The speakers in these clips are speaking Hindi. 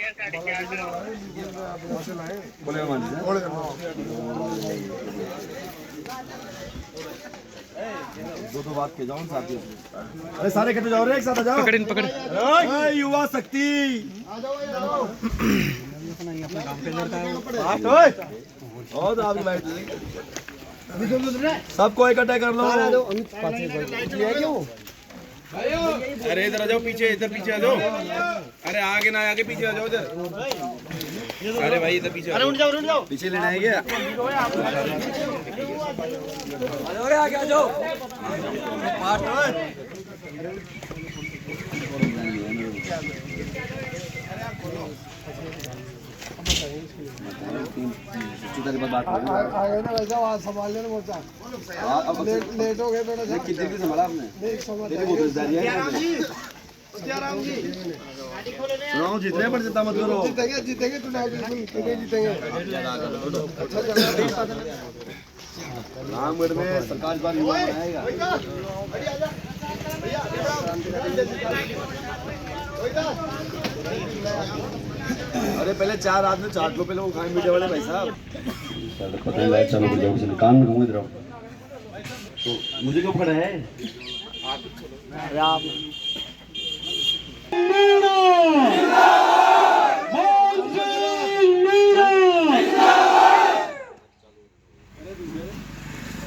दो बात के जाओ साथ। अरे सारे इकट्ठे जाओ रे, एक साथ आ जाओ। पकड़ युवा शक्ति और आप सबको इकट्ठा कर लो। अरे इधर आ जाओ, पीछे इधर पीछे आ जाओ। अरे आगे ना आगे पीछे आ जाओ इधर। अरे भाई इधर पीछे। अरे उठ जाओ पीछे लेने आएंगे। अरे आगे आ जाओ। लेट हो गए थोड़ा। कितने दिन संभाला आपने? सुनाओ, जीतने पर चिंता मत करो। जीतेंगे जीतेंगे। रामगढ़ में सरकार बार युवा बनाएगा। अरे पहले 4 आदमी चाट लो, पहले वो खाए मीडिया वाले भाई साहब। कान में घूम इधर। तो मुझे क्यों खड़ा है?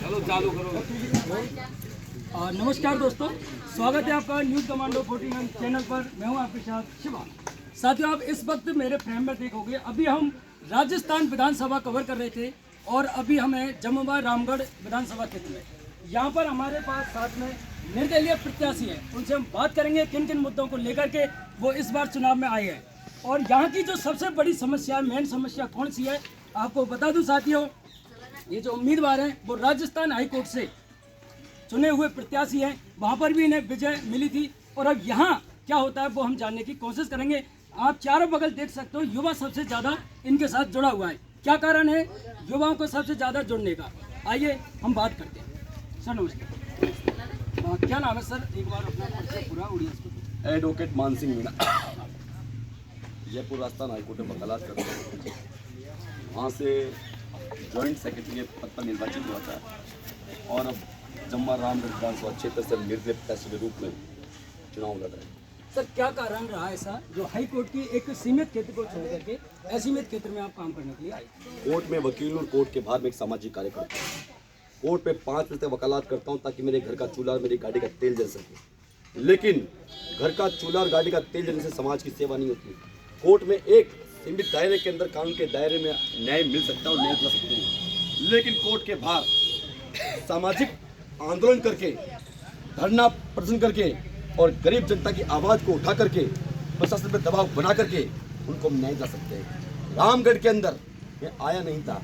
चलो चालू करो। नमस्कार दोस्तों, स्वागत है आपका न्यूज़ कमांडो 49 चैनल पर। मैं हूं आपके साथ शिवा। साथियों, आप इस वक्त मेरे फ्रेम में देखोगे, अभी हम राजस्थान विधानसभा कवर कर रहे थे और अभी हमें जमुआ रामगढ़ विधानसभा क्षेत्र में, यहाँ पर हमारे पास साथ में निर्दलीय प्रत्याशी हैं। उनसे हम बात करेंगे किन किन मुद्दों को लेकर के वो इस बार चुनाव में आए हैं और यहाँ की जो सबसे बड़ी समस्या, मेन समस्या कौन सी है आपको बता दूं साथियों। ये जो उम्मीदवार हैं वो राजस्थान हाईकोर्ट से चुने हुए प्रत्याशी हैं, वहाँ पर भी इन्हें विजय मिली थी और अब यहाँ क्या होता है वो हम जानने की कोशिश करेंगे। आप चारों बगल देख सकते हो, युवा सबसे ज़्यादा इनके साथ जुड़ा हुआ है। क्या कारण है युवाओं को सबसे ज़्यादा जुड़ने का, आइए हम बात करते हैं। सर नमस्कार, क्या नाम है सर? एक बार अपना परिचय पूरा ऑडियंस को। एडवोकेट मान सिंह मीणा, जयपुर राजस्थान हाईकोर्ट में वकालत करते हैं। वहाँ से जॉइंट सेक्रेटरी के पद पर निर्वाचित हुआ था और अब जमुआ रामगढ़ विधानसभा क्षेत्र से निर्दलीय प्रत्याशी के रूप में चुनाव लड़ रहे हैं। सर क्या कारण रहा ऐसा जो हाई कोर्ट की एक सीमित क्षेत्र को छोड़ करके असीमित क्षेत्र में आप काम करने के लिए आए? कोर्ट में वकील और कोर्ट के बाहर में एक सामाजिक कार्यकर्ता हूं। कोर्ट पे 5 बजे तक वकालत करता हूं ताकि मेरे घर का चूल्हा और मेरी गाड़ी का तेल जल सके। लेकिन घर का चूल्हा और गाड़ी का तेल जलने से समाज की सेवा नहीं होती। कोर्ट में एक सीमित दायरे के अंदर, कानून के दायरे में न्याय मिल सकता है और न्याय दिला सकते हैं, लेकिन कोर्ट के बाहर सामाजिक आंदोलन करके, धरना प्रदर्शन करके और गरीब जनता की आवाज़ को उठा करके, प्रशासन पर दबाव बना करके उनको न्याय दिला सकते हैं। रामगढ़ के अंदर मैं आया नहीं था,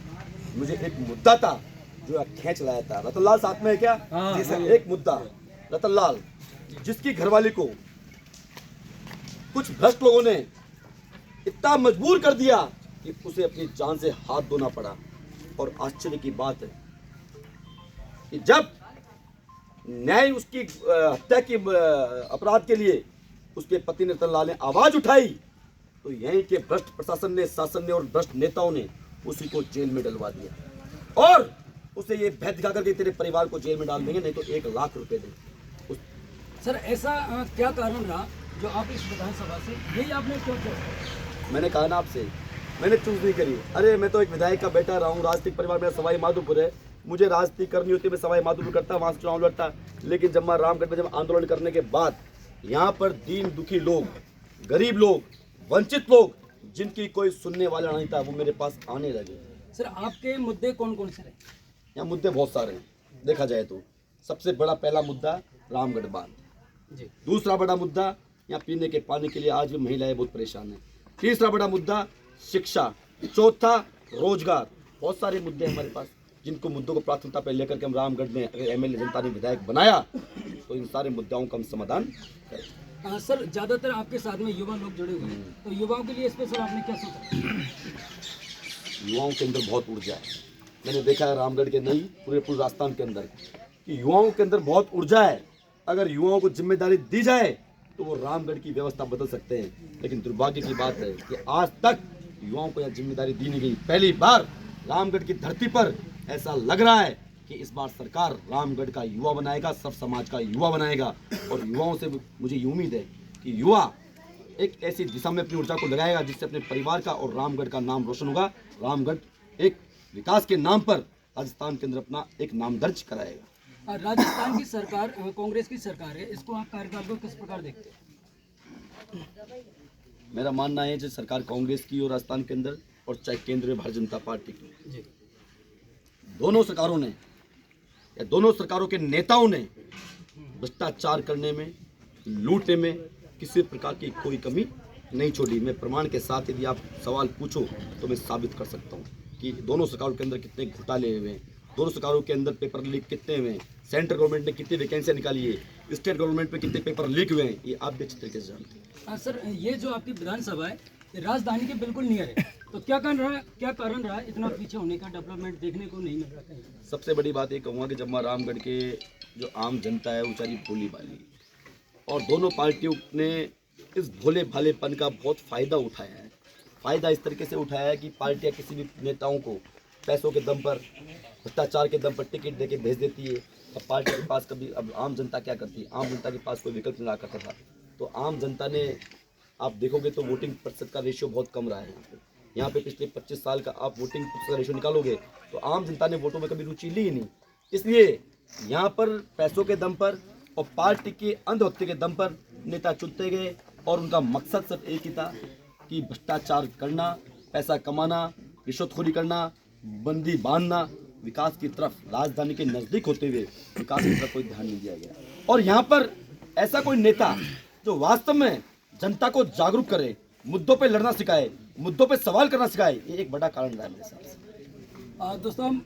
मुझे एक मुद्दा था जो खींच लाया था। रतनलाल साथ में है क्या? जी सर। एक मुद्दा रतनलाल, जिसकी घरवाली को कुछ भ्रष्ट लोगों ने इतना मजबूर कर दिया कि उसे अपनी जान से हाथ धोना पड़ा। और आश्चर्य की बात है कि जब न्याय उसकी हत्या की अपराध के लिए उसके पति ने, रतनलाल ने आवाज उठाई, तो यहीं के भ्रष्ट प्रशासन ने, शासन ने और भ्रष्ट नेताओं ने उसी को जेल में डलवा दिया और उसे ये भय दिखा करके तेरे परिवार को जेल में डाल देंगे, नहीं तो 1 लाख रुपए देंगे। सर ऐसा क्या कारण रहा जो आप इस विधानसभा से, यही आपने क्यों किया? मैंने कहा ना आपसे, मैंने चूज नहीं करी। अरे मैं तो एक विधायक का बेटा रहा हूँ, राजनीतिक परिवार मेरा सवाई माधोपुर है, मुझे राजनीति करनी होती है, मैं सवाई माधोपुर करता, वहाँ से चुनाव लड़ता। लेकिन जमुआ रामगढ़ में जब आंदोलन करने के बाद यहाँ पर दीन दुखी लोग, गरीब लोग, वंचित लोग, जिनकी कोई सुनने वाला नहीं था, वो मेरे पास आने लगे। सर आपके मुद्दे कौन कौन से रहे? यहाँ मुद्दे बहुत सारे हैं देखा जाए तो। सबसे बड़ा पहला मुद्दा रामगढ़ बांध जी। दूसरा बड़ा मुद्दा यहाँ पीने के पानी के लिए आज भी महिलाएं बहुत परेशान हैं। तीसरा बड़ा मुद्दा शिक्षा। चौथा रोजगार। बहुत सारे मुद्दे हमारे पास, जिनको मुद्दों को प्राथमिकता पर लेकर के हम रामगढ़ में एमएलए जनता ने विधायक बनाया, तो इन सारे मुद्दाओं का हम समाधान करें। सर ज़्यादातर आपके साथ में युवा लोग जुड़े हुए हैं, तो युवाओं के लिए स्पेशल आपने क्या सोचा? युवाओं के अंदर बहुत ऊर्जा है। मैंने देखा है रामगढ़ के नहीं, पूरे राजस्थान के अंदर कि युवाओं के अंदर बहुत ऊर्जा है। अगर युवाओं को जिम्मेदारी दी जाए तो वो रामगढ़ की व्यवस्था बदल सकते हैं। लेकिन दुर्भाग्य की बात है कि आज तक युवाओं को यह जिम्मेदारी दी नहीं गई। पहली बार रामगढ़ की धरती पर ऐसा लग रहा है कि इस बार सरकार रामगढ़ का युवा बनाएगा, सब समाज का युवा बनाएगा। और युवाओं से मुझे ये उम्मीद है कि युवा एक ऐसी दिशा में अपनी ऊर्जा को लगाएगा जिससे अपने परिवार का और रामगढ़ का नाम रोशन होगा। रामगढ़ एक विकास के नाम पर राजस्थान के अंदर अपना एक नाम दर्ज कराएगा। राजस्थान की सरकार कांग्रेस की सरकार है, इसको आप कार्यकाल को किस प्रकार देखते हैं? मेरा मानना है जो सरकार कांग्रेस की और राजस्थान के अंदर और चाहे केंद्र में भारतीय जनता पार्टी की, जी दोनों सरकारों ने या दोनों सरकारों के नेताओं ने भ्रष्टाचार करने में, लूटने में किसी प्रकार की कोई कमी नहीं छोड़ी। मैं प्रमाण के साथ यदि आप सवाल पूछो तो मैं साबित कर सकता हूँ कि दोनों सरकारों के अंदर कितने घोटाले हुए हैं, दोनों सरकारों के अंदर पेपर लीक कितने हुए हैं, सेंट्रल गवर्नमेंट ने कितनी वैकेंसियाँ निकाली है, स्टेट गवर्नमेंट में कितने पेपर लीक हुए हैं, ये आप भी अच्छी तरीके से जानते हैं। सर, ये जो आपकी विधानसभा है ये राजधानी के बिल्कुल नियर है, तो क्या कारण रहा इतना पीछे होने का? डेवलपमेंट देखने को नहीं मिल रहा कहीं। सबसे बड़ी बात ये कहूँगा कि जब मैं रामगढ़ के जो आम जनता है वो बेचारी भोली भाली, और दोनों पार्टियों ने इस भोले भालेपन का बहुत फ़ायदा उठाया है। फ़ायदा इस तरीके से उठाया है कि पार्टियां किसी भी नेताओं को पैसों के दम पर, भ्रष्टाचार के दम पर टिकट देके भेज देती है। अब पार्टी के पास कभी, अब आम जनता क्या करती है, आम जनता के पास कोई विकल्प नहीं रहा करता था, तो आम जनता ने, आप देखोगे तो वोटिंग प्रतिशत का रेशियो बहुत कम रहा है यहाँ पे पिछले 25 साल का आप वोटिंग प्रतिशत का रेशियो निकालोगे तो आम जनता ने वोटों में कभी रुचि ली ही नहीं। इसलिए यहाँ पर पैसों के दम पर और पार्टी के अंधभक्ति के दम पर नेता चुनते गए, और उनका मकसद सिर्फ एक ही था कि भ्रष्टाचार करना, पैसा कमाना, रिश्वतखोरी करना, बंदी बांधना, विकास की तरफ, राजधानी के नज़दीक होते हुए विकास की तरफ कोई ध्यान नहीं दिया गया। और यहाँ पर ऐसा कोई नेता जो वास्तव में जनता को जागरूक करे, मुद्दों पे लड़ना सिखाए, मुद्दों पे सवाल करना सिखाए, ये एक बड़ा कारण रहा है मेरे हिसाब से। दोस्तों, हम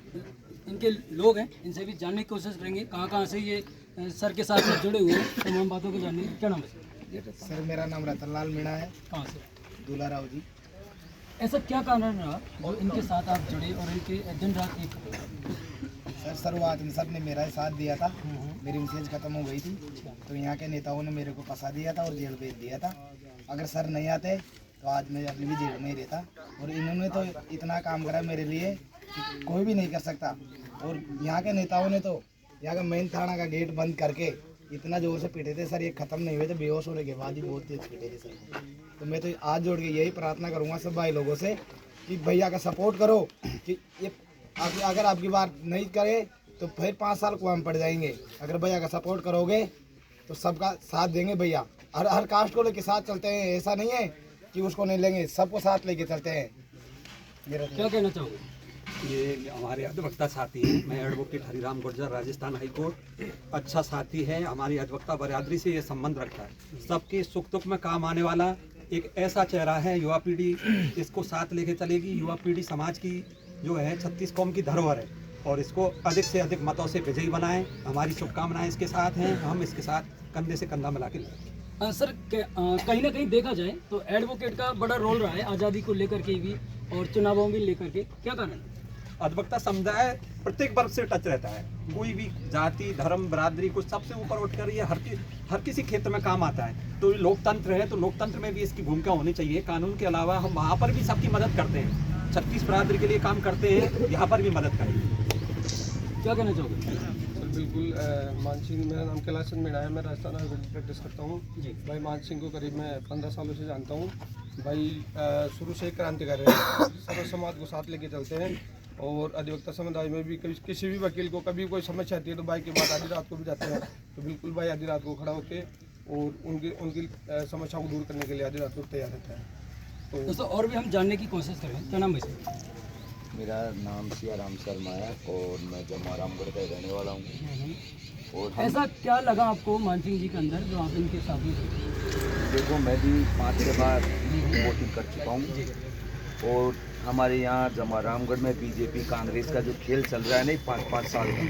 इनके लोग हैं, इनसे भी जानने की कोशिश करेंगे कहाँ से ये सर के साथ में जुड़े हुए हैं, तमाम बातों को जानने। क्या नाम है सर? मेरा नाम रतनलाल मीणा है। कहाँ से? दूल्हा राव जी। ऐसा क्या कारण रहा जो इनके साथ आप जुड़े और इनके दिन रात एक? सर, शुरुआत में सर ने मेरा ही साथ दिया था। मेरी मैसेज खत्म हो गई थी तो यहाँ के नेताओं ने मेरे को फंसा दिया था और जेल भेज दिया था। अगर सर नहीं आते तो आज मैं अभी भी जेल में ही रहता। और इन्होंने तो इतना काम करा मेरे लिए कि कोई भी नहीं कर सकता। और यहाँ के नेताओं ने तो यहाँ का मेन थाना का गेट बंद करके इतना जोर से पीटे थे सर, ये खत्म नहीं हुए थे, बेहोश होने के बाद ही बहुत तेज पीटे थे सर। तो मैं तो आज जोड़ के यही प्रार्थना करूँगा सब भाई लोगों से कि भैया का सपोर्ट करो कि ये अगर आपकी बात नहीं करे तो फिर 5 साल को हम पड़ जाएंगे। अगर भैया का सपोर्ट करोगे तो सबका साथ देंगे भैया। हर कास्ट को लेके साथ चलते हैं, ऐसा नहीं है कि उसको नहीं लेंगे, सबको साथ लेके चलते हैं। मेरा क्या कहना चाहोगे? ये हमारे अधिवक्ता साथी हैं। मैं advocate Hariram Gurjar, Rajasthan high court. अच्छा साथी है, हमारी अधिवक्ता बरादरी से ये संबंध रखता है। सबके सुख दुख में काम आने वाला एक ऐसा चेहरा है। युवा पीढ़ी इसको साथ लेके चलेगी। युवा पीढ़ी समाज की जो है 36 कौम की धरोहर है और इसको अधिक से अधिक मतों से विजयी बनाएं। हमारी शुभकामनाएं इसके साथ हैं। हम इसके साथ कंधे से कंधा मिला के लड़ेंगे। सर, कहीं ना कहीं देखा जाए तो एडवोकेट का बड़ा रोल रहा है आज़ादी को लेकर के भी और चुनावों भी लेकर के, क्या कारण? अधिवक्ता समुदाय प्रत्येक वर्ग से टच रहता है। कोई भी जाति, धर्म, बरादरी को सबसे ऊपर उठकर ये हर किसी क्षेत्र में काम आता है। तो लोकतंत्र है, तो लोकतंत्र में भी इसकी भूमिका होनी चाहिए। कानून के अलावा हम वहाँ पर भी सबकी मदद करते हैं। 36 बरादरी के लिए काम करते हैं, यहाँ पर भी मदद करेंगे। क्या कहना चाहोगे? सर बिल्कुल, मान सिंह, मेरा नाम कैलाश चंद मीणा है। मैं राजस्थान हाई कोर्ट प्रैक्टिस करता हूँ जी। भाई मान सिंह को करीब मैं 15 सालों से जानता हूँ। भाई शुरू से क्रांतिकारी है, सर्व समाज को साथ लेके चलते हैं। और अधिवक्ता समुदाय में भी किसी भी वकील को कभी कोई समस्या आती है तो भाई के बाद आधी रात को भी जाते हैं। तो बिल्कुल भाई आधी रात को खड़ा होते और उनकी समस्याओं को दूर करने के लिए आधी रात को तैयार रहता है। तो दोस्तों, और भी हम जानने की कोशिश करें। क्या नाम है सर? मेरा नाम सियाराम शर्मा है और मैं जम्मू रामगढ़ का रहने वाला हूँ। और ऐसा क्या लगा आपको मानसिंह जी के अंदर जो आप इनके साथ में थे? देखो, मैं भी 5-6 बार वोटिंग कर चुका हूँ। और हमारे यहाँ जम्मू रामगढ़ में बीजेपी कांग्रेस का जो खेल चल रहा है नहीं 5-5 साल का,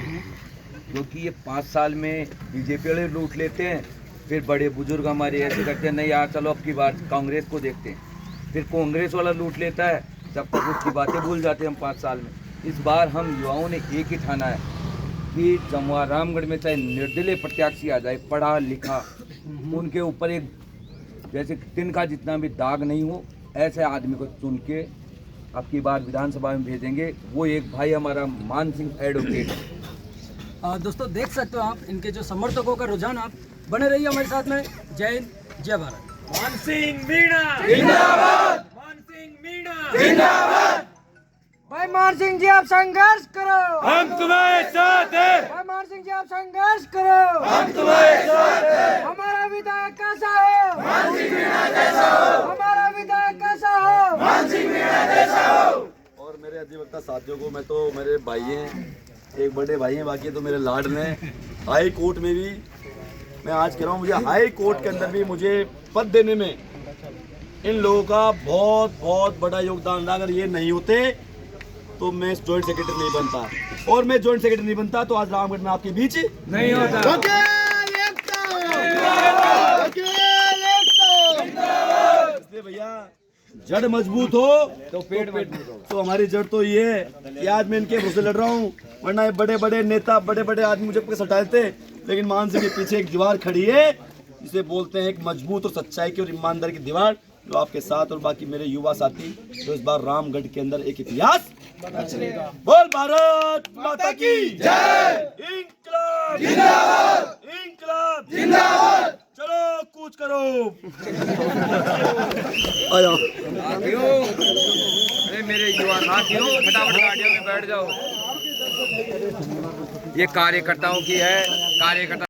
क्योंकि ये 5 साल में बीजेपी वाले लूट लेते हैं, फिर बड़े बुजुर्ग हमारे ऐसे करते हैं, नहीं यार चलो अब की बार कांग्रेस को देखते हैं, फिर कांग्रेस वाला लूट लेता है, जब तक उसकी बातें भूल जाते हैं हम 5 साल में। इस बार हम युवाओं ने एक ही ठाना है कि जमुआ रामगढ़ में चाहे निर्दलीय प्रत्याशी आ जाए, पढ़ा लिखा, उनके ऊपर एक जैसे तिनका जितना भी दाग नहीं हो, ऐसे आदमी को चुन के अब की बार विधानसभा में भेजेंगे। वो एक भाई हमारा मान सिंह एडवोकेट। दोस्तों देख सकते हो आप इनके जो समर्थकों का रुझान। आप बने रहिए हमारे साथ में। जय हिंद, जय भारत। मान सिंह मीणा जिंदाबाद, मान सिंह मीणा जिंदाबाद। भाई मान सिंह जी आप संघर्ष करो, हम तुम्हारे साथ हैं। भाई मान सिंह जी आप संघर्ष करो, हम तुम्हारे साथ हैं। हमारा विधायक कैसा हो, मान सिंह मीणा जैसा हो, हमारा विधायक कैसा हो, मान सिंह मीणा जैसा हो। और मेरे अधिवक्ता साथियों को, मैं तो मेरे भाई हैं, एक बड़े भाई हैं, बाकी तो मेरे लाड ने हाई कोर्ट में भी, मैं आज कह रहा हूँ, मुझे हाई कोर्ट के अंदर भी मुझे पद देने में इन लोगों का बहुत बहुत बड़ा योगदान रहा। अगर ये नहीं होते तो मैं जॉइंट सेक्रेटरी नहीं बनता, और मैं जॉइंट सेक्रेटरी नहीं बनता तो आज रामगढ़ में आपके बीच नहीं होता। इसलिए भैया जड़ मजबूत हो तो पेट मजबूत हो। तो हमारी जड़ तो ये है कि आज मैं इनके भरोसे लड़ रहा हूँ, वरना ये बड़े बड़े नेता, बड़े बड़े आदमी मुझे पकड़ सटाते, लेकिन मान सिंह के पीछे एक दीवार खड़ी है, जिसे बोलते हैं एक मजबूत और सच्चाई की और ईमानदारी की दीवार, जो आपके साथ और बाकी मेरे युवा साथी जो इस बार रामगढ़ के अंदर एक इतिहास बोल भारत माता की जय। इंकलाब जिंदाबाद, इंकलाब जिंदाबाद। चलो कूच करो। आया अरे मेरे युवा साथियों, फटाफट गाड़ियों में बैठ जाओ। ये कार्यकर्ताओं की है, कार्यकर्ता